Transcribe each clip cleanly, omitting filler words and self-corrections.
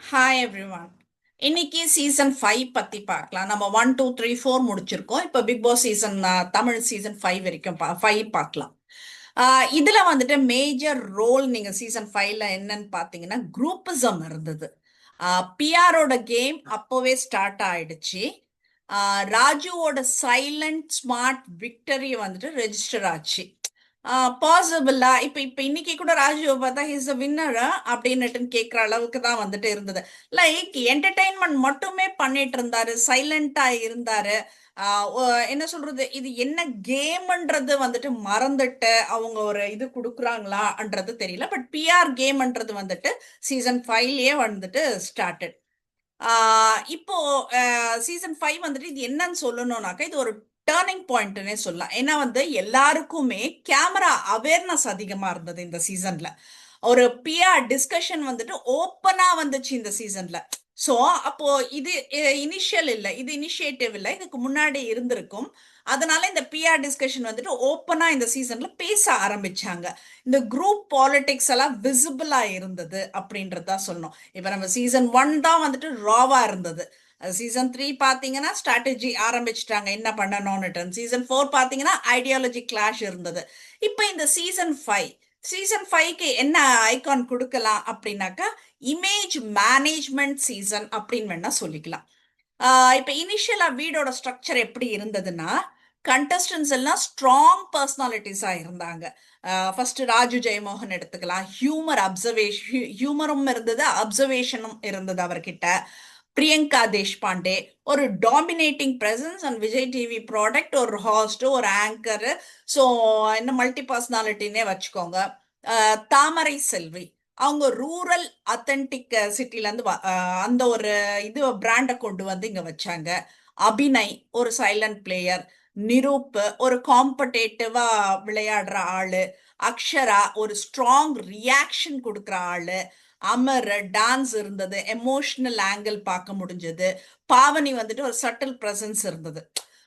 Hi everyone. இன்னைக்கு season 5 பத்தி பார்க்கலாம். நம்ம 1 2 3 4 முடிச்சிருக்கோம். இப்போ Bigg Boss season Tamil season 5 வரைக்கும் 5 பார்க்கலாம். இதுல வந்துட்டு மேஜர் ரோல் நீங்க சீசன் 5ல என்னன்னு பார்த்தீங்கன்னா குரூப்பிசம் இருந்தது. பிஆரோட கேம் அப்போவே ஸ்டார்ட் ஆயிடுச்சு. ராஜுவோட சைலண்ட் ஸ்மார்ட் விக்டரி வந்துட்டு ரெஜிஸ்டர் ஆச்சு. பாசிபிளா இப்ப இப்ப இன்னைக்கு கூட ராஜுவை பார்த்தா ஹிஸ் அ வின்னரா அப்படின்னுட்டு கேட்குற அளவுக்கு தான் வந்துட்டு இருந்தது. லைக் என்டர்டைன்மெண்ட் மட்டுமே பண்ணிட்டு இருந்தாரு, சைலண்டா இருந்தாரு. என்ன சொல்றது, இது என்ன கேம்ன்றது வந்துட்டு மறந்துட்டு அவங்க ஒரு இது கொடுக்குறாங்களான்றது தெரியல. பட் பிஆர் கேம்ன்றது வந்துட்டு சீசன் 5லயே வந்துட்டு ஸ்டார்டட். இப்போ சீசன் 5 வந்துட்டு இது என்னன்னு சொல்லணும்னாக்கா இது ஒரு டேர்னிங் பாயிண்ட்னே சொல்லலாம். ஏன்னா வந்து எல்லாருக்குமே கேமரா அவேர்னஸ் அதிகமா இருந்தது இந்த சீசன்ல. ஒரு பிஆர் டிஸ்கஷன் வந்துட்டு ஓப்பனா வந்துச்சு இந்த சீசன்ல. சோ அப்போ இது இனிஷியல் இல்ல, இது இனிஷியேட்டிவ் இல்ல, இதுக்கு முன்னாடி இருந்திருக்கும். அதனால இந்த பிஆர் டிஸ்கஷன் வந்துட்டு ஓப்பனா இந்த சீசன்ல பேச ஆரம்பிச்சாங்க. இந்த குரூப் பாலிடிக்ஸ் எல்லாம் விசிபிளா இருந்தது அப்படின்றதா சொல்லணும். இப்ப நம்ம சீசன் 1 தான் வந்துட்டு ராவா இருந்தது. சீசன் 3 பாத்தீங்கன்னா ஸ்ட்ராட்டஜி ஆரம்பிச்சிட்டாங்க என்ன பண்ணணும்னுட்டு. சீசன் 4 பாத்தீங்கன்னா ஐடியாலஜி கிளாஷ் இருந்தது. இப்ப இந்த சீசன் 5க்கு என்ன ஐகான் கொடுக்கலாம் அப்படின்னாக்கா இமேஜ் மேனேஜ்மெண்ட் சீசன் அப்படின்னு வேணா சொல்லிக்கலாம். இப்ப இனிஷியலா வீடோட ஸ்ட்ரக்சர் எப்படி இருந்ததுன்னா கண்டஸ்டன்ஸ் எல்லாம் ஸ்ட்ராங் பர்சனாலிட்டிஸா இருந்தாங்க. ஃபர்ஸ்ட் ராஜு ஜெயமோகன் எடுத்துக்கலாம். ஹியூமரும் இருந்தது, அப்சர்வேஷனும் இருந்தது அவர்கிட்ட. பிரியங்கா தேஷ்பாண்டே ஒரு dominating presence and Vijay TV product, ஒரு ஹாஸ்ட், ஒரு ஆங்கர். ஸோ என்ன மல்டி பர்சனாலிட்டினே வச்சுக்கோங்க. தாமரை செல்வி அவங்க ரூரல் அத்தன்டிக் சிட்டில இருந்து அந்த ஒரு இது பிராண்டை கொண்டு வந்து இங்க வச்சாங்க. அபிநய் ஒரு சைலண்ட் பிளேயர். நிரூப் ஒரு காம்படேட்டிவா விளையாடுற ஆளு. அக்ஷரா ஒரு ஸ்ட்ராங் ரியாக்ஷன் கொடுக்குற ஆளு. அமர் டான்ஸ் இருந்தது, எமோஷனல் ஆங்கிள் பார்க்க முடிஞ்சது. பாவனி வந்துட்டு ஒரு சட்டில் பிரசன்ஸ் இருந்தது.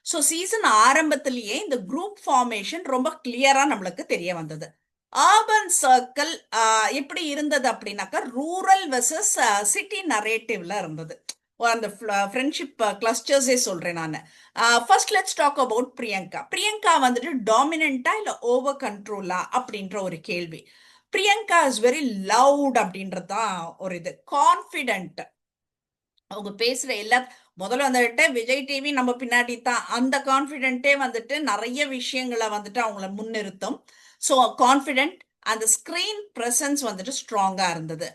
ஸோ சீசன் ஆரம்பத்திலேயே இந்த குரூப் ஃபார்மேஷன் ரொம்ப கிளியரா நம்மளுக்கு தெரிய வந்தது. ஆர்பன் சர்க்கிள் எப்படி இருந்தது அப்படின்னாக்கா ரூரல் வெர்சஸ் சிட்டி நரேட்டிவ்ல இருந்தது. அந்த ஃப்ரெண்ட்ஷிப் கிளஸ்டர்ஸே சொல்றேன் நான். First let's talk about Priyanka. Priyanka வந்துட்டு டாமினண்டா இல்ல ஓவர் கண்ட்ரோலா அப்படின்ற ஒரு கேள்வி. பிரியங்கா இஸ் வெரி லவுட் அப்படின்றது தான் ஒரு இது. கான்ஃபிடென்ட், அவங்க பேசுற எல்லா முதல்ல வந்துட்டு விஜய் டிவி நம்ம பின்னாடி தான் அந்த கான்ஃபிடென்ட்டே வந்துட்டு நிறைய விஷயங்களை வந்துட்டு அவங்கள முன்னிறுத்தும். ஸோ கான்ஃபிடென்ட், அந்த ஸ்கிரீன் பிரசன்ஸ் வந்துட்டு ஸ்ட்ராங்கா இருந்தது.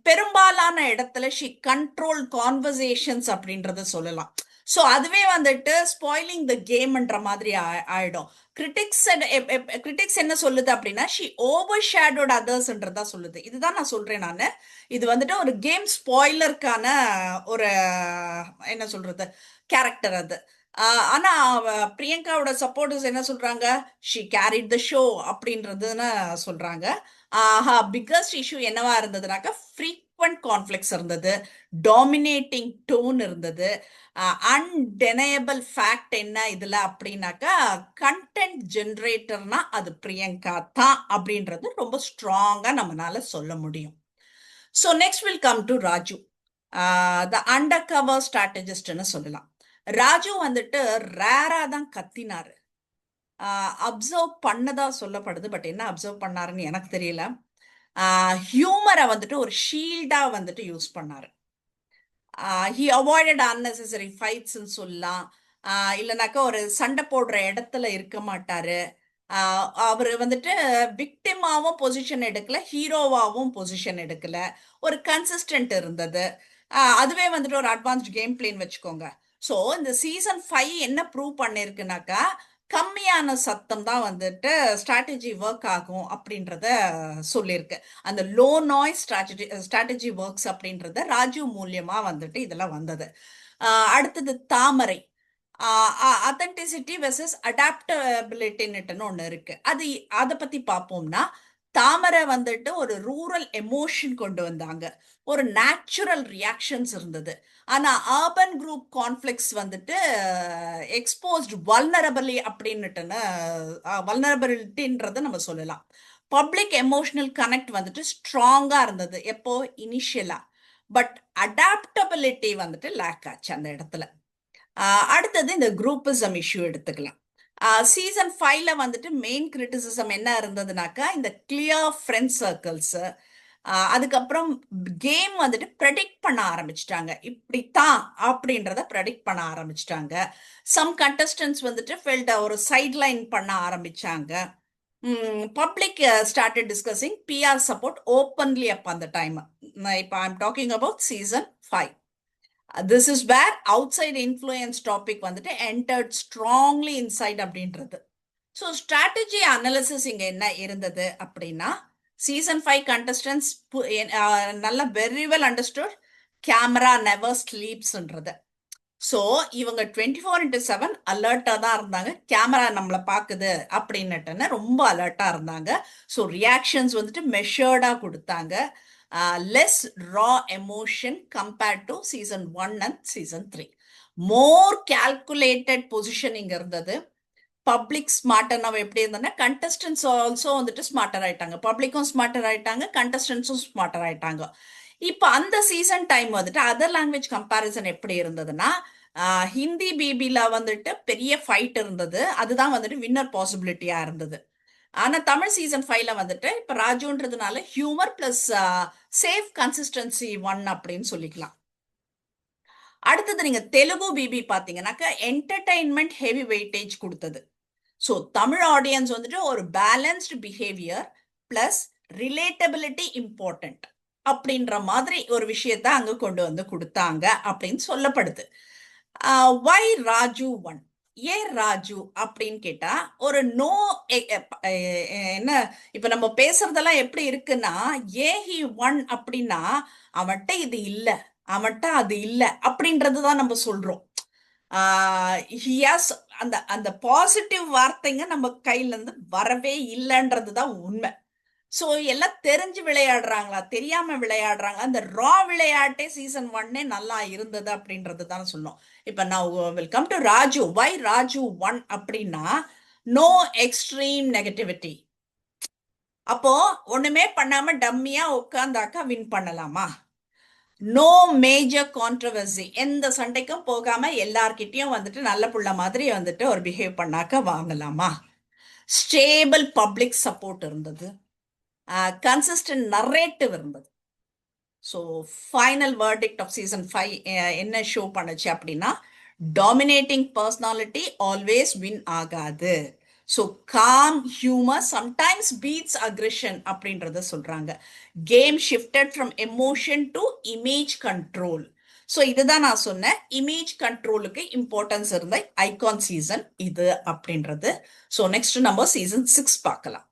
பெரும்பாலான இடத்துல ஷி கண்ட்ரோல் கான்வர்சேஷன்ஸ் அப்படின்றத சொல்லலாம். ஸோ அதுவே வந்துட்டு ஸ்பாயிலிங் த கேம்ன்ற மாதிரி ஆயிடும். கிரிட்டிக்ஸ் கிரிட்டிக்ஸ் என்ன சொல்லுது அப்படின்னா ஷி ஓவர் ஷேடோட் அதர்ஸ்ன்றதா சொல்லுது. இதுதான் நான் சொல்றேன் நான். இது வந்துட்டு ஒரு கேம் ஸ்பாய்லருக்கான ஒரு என்ன சொல்றது கேரக்டர் அது. ஆனா பிரியங்காவோட சப்போர்ட்டர்ஸ் என்ன சொல்றாங்க, ஷி கேரிட் த ஷோ அப்படின்றதுன்னு சொல்றாங்க. பிக்கஸ்ட் இஷ்யூ என்னவா இருந்ததுனாக்கா ஃப்ரீக்வெண்ட் கான்ஃபிளிக்ஸ் இருந்தது, டாமினேட்டிங் டோன் இருந்தது. அன்டெனயபிள் ஃபேக்ட் என்ன இதுல அப்படின்னாக்கா கண்டென்ட் ஜென்ரேட்டர்னா அது பிரியங்கா தான் அப்படின்றது ரொம்ப ஸ்ட்ராங்கா நம்மளால சொல்ல முடியும். So next will come to Raju, the undercover ஸ்ட்ராட்டஜிஸ்ட்னு சொல்லலாம். ராஜு வந்துட்டு ரேரா தான் கத்தினாரு. அப்சர்வ் பண்ணதா சொல்லப்படுது, பட் என்ன அப்சர்வ் பண்ணாருன்னு எனக்கு தெரியல. ஹியூமரை வந்துட்டு ஒரு ஷீல்டா வந்துட்டு யூஸ் பண்ணாரு. ஹி அவாய்டட் அன்னெசரி ஃபைட்ஸ்ன்னு சொல்லலாம். இல்லைனாக்கா ஒரு சண்டை போடுற இடத்துல இருக்க மாட்டாரு. அவர் வந்துட்டு விக்டிமாவும் பொசிஷன் எடுக்கல, ஹீரோவாவும் பொசிஷன் எடுக்கல. ஒரு கன்சிஸ்டன்ட் இருந்தது. அதுவே வந்துட்டு ஒரு அட்வான்ஸ்ட் கேம் பிளேன் வச்சுக்கோங்க. ஸோ இந்த சீசன் 5 என்ன ப்ரூவ் பண்ணிருக்குனாக்கா கம்மியான சத்தம் தான் வந்துட்டு ஸ்ட்ராட்டஜி ஒர்க் ஆகும் அப்படின்றத சொல்லியிருக்கு. அந்த லோ நாய்ஸ் ஸ்ட்ராட்டஜி ஒர்க்ஸ் அப்படின்றத ராஜு மூலியமா வந்துட்டு இதெல்லாம் வந்தது. அடுத்தது தாமரை. அத்தன்டிசிட்டி வெர்சஸ் அடாப்டபிலிட்டின்னு ஒன்று இருக்கு. அதை பத்தி பார்ப்போம்னா தாமரை வந்துட்டு ஒரு ரூரல் எமோஷன் கொண்டு வந்தாங்க, ஒரு நேச்சுரல் ரியாக்ஷன்ஸ் இருந்தது. ஆனா அர்பன் குரூப் கான்ஃபிளிக்ஸ் வந்துட்டு எக்ஸ்போஸ்ட் வல்னரபிளி அப்படின்னுட்டுன்னு வல்னரபிலிட்டின்றத நம்ம சொல்லலாம். பப்ளிக் எமோஷனல் கனெக்ட் வந்துட்டு ஸ்ட்ராங்கா இருந்தது எப்போ இனிஷியலா. பட் அடாப்டபிலிட்டி வந்துட்டு லேக் ஆச்சு அந்த இடத்துல. அடுத்தது இந்த குரூப்பிசம் இஷ்யூ எடுத்துக்கலாம். சீசன் 5ல வந்துட்டு மெயின் கிரிட்டிசிசம் என்ன இருந்ததுனாக்கா இந்த கிளியர் ஃப்ரெண்ட் சர்க்கிள்ஸ், அதுக்கப்புறம் கேம் வந்துட்டு ப்ரெடிக்ட் பண்ண ஆரம்பிச்சிட்டாங்க, இப்படித்தான் அப்படின்றத ப்ரெடிக்ட் பண்ண ஆரம்பிச்சிட்டாங்க. சம் கண்டஸ்டன்ஸ் வந்துட்டு ஃபெல்ட் ஒரு சைட்லைன் பண்ண ஆரம்பிச்சாங்க. Public started discussing PR support openly அப்ப அந்த டைம். இப்போ I am talking about season 5. This is where outside influence topic வந்துட்டு என்டர்ட் ஸ்ட்ராங்லி இன்சைட் அப்படின்றது. ஸோ ஸ்ட்ராட்டஜி அனாலிசிஸ் இங்கே என்ன இருந்தது அப்படின்னா, சீசன் 5 கண்டஸ்டன்ஸ் நல்லா very well understood camera never ஸ்லீப்ஸ்ன்றது. ஸோ இவங்க 24/7 அலர்ட்டாக தான் இருந்தாங்க, கேமரா நம்மளை பார்க்குது அப்படின்னுட்டுன்னு ரொம்ப அலர்ட்டாக இருந்தாங்க. ஸோ ரியாக்ஷன்ஸ் வந்துட்டு மெஷர்டாக கொடுத்தாங்க. Less raw emotion compared to season 1 and season 3. More calculated positioning இருந்தது. பப்ளிக் ஸ்மார்ட்டர் நம்ம எப்படி இருந்தோம்னா கண்டஸ்டன்ஸ் ஆல்சோ வந்துட்டு ஸ்மார்ட்டர் ஆயிட்டாங்க, பப்ளிக்கும் ஸ்மார்ட்டர் ஆயிட்டாங்க, கண்டஸ்டன்ஸும் ஸ்மார்ட்டர் ஆயிட்டாங்க. இப்போ அந்த சீசன் டைம் வந்துட்டு அதர் லாங்குவேஜ் கம்பேரிசன் எப்படி இருந்ததுன்னா, ஹிந்தி பிபில வந்துட்டு பெரிய ஃபைட் இருந்தது, அதுதான் வந்துட்டு வின்னர் பாசிபிலிட்டியா இருந்தது. ஆனா தமிழ் சீசன் 5ல வந்துட்டு இப்ப ராஜுன்றதுனால ஹியூமர் பிளஸ் சேஃப் கன்சிஸ்டன்சி 1 அப்படின்னு சொல்லிக்கலாம். அடுத்தது நீங்க தெலுங்கு பிபி பாத்தீங்கன்னாக்கா என்டர்டைன்மெண்ட் ஹெவி வெயிட்டேஜ் கொடுத்தது. ஸோ தமிழ் ஆடியன்ஸ் வந்துட்டு ஒரு balanced behaviour plus relatability important அப்படின்ற மாதிரி ஒரு விஷயத்த அங்க கொண்டு வந்து கொடுத்தாங்க அப்படின்னு சொல்லப்படுது. வை ராஜு 1, ஏன் ராஜு அப்படின்னு கேட்டா ஒரு நோ என்ன இப்ப நம்ம பேசுறதெல்லாம் எப்படி இருக்குன்னா, ஹி 1 அப்படின்னா அவன்கிட்ட இது இல்ல, அவன்கிட்ட அது இல்ல அப்படின்றதுதான் நம்ம சொல்றோம். அந்த அந்த பாசிட்டிவ் வார்த்தைங்க நம்ம கையில இருந்து வரவே இல்லைன்றதுதான் உண்மை. ஸோ எல்லாம் தெரிஞ்சு விளையாடுறாங்களா தெரியாம விளையாடுறாங்க, அந்த ரா விளையாட்டே சீசன் 1 நல்லா இருந்தது அப்படின்றது தான் சொன்னோம். இப்ப நான் வெல்கம் டு ராஜு. வை ராஜு 1 அப்படின்னா நோ எக்ஸ்ட்ரீம் நெகட்டிவிட்டி. அப்போ ஒண்ணுமே பண்ணாம டம்மியா உட்கார்ந்தாக்கா வின் பண்ணலாமா? நோ மேஜர் கான்ட்ரவர்சி, எந்த சண்டைக்கும் போகாம எல்லார்கிட்டயும் வந்துட்டு நல்ல புள்ள மாதிரி வந்துட்டு ஒரு பிஹேவ் பண்ணாக்க வாங்கலாமா? ஸ்டேபிள் பப்ளிக் சப்போர்ட் இருந்தது, கன்சிஸ்டன்ட் நரேட்டிவ் இருந்தது. So final verdict of season 5 என்ன ஷோ பண்ணுச்சு அப்படின்னா, டாமினேட்டிங் பர்சனாலிட்டி ஆல்வேஸ் வின் ஆகாது. So calm humour sometimes beats aggression அப்படின்றத சொல்றாங்க. Game shifted from emotion to image control. So இதுதான் நான் சொன்னேன், இமேஜ் கண்ட்ரோலுக்கு இம்பார்ட்டன்ஸ் இருந்த ஐகான் சீசன் இது அப்படின்றது. ஸோ நெக்ஸ்ட் நம்ம சீசன் 6 பார்க்கலாம்.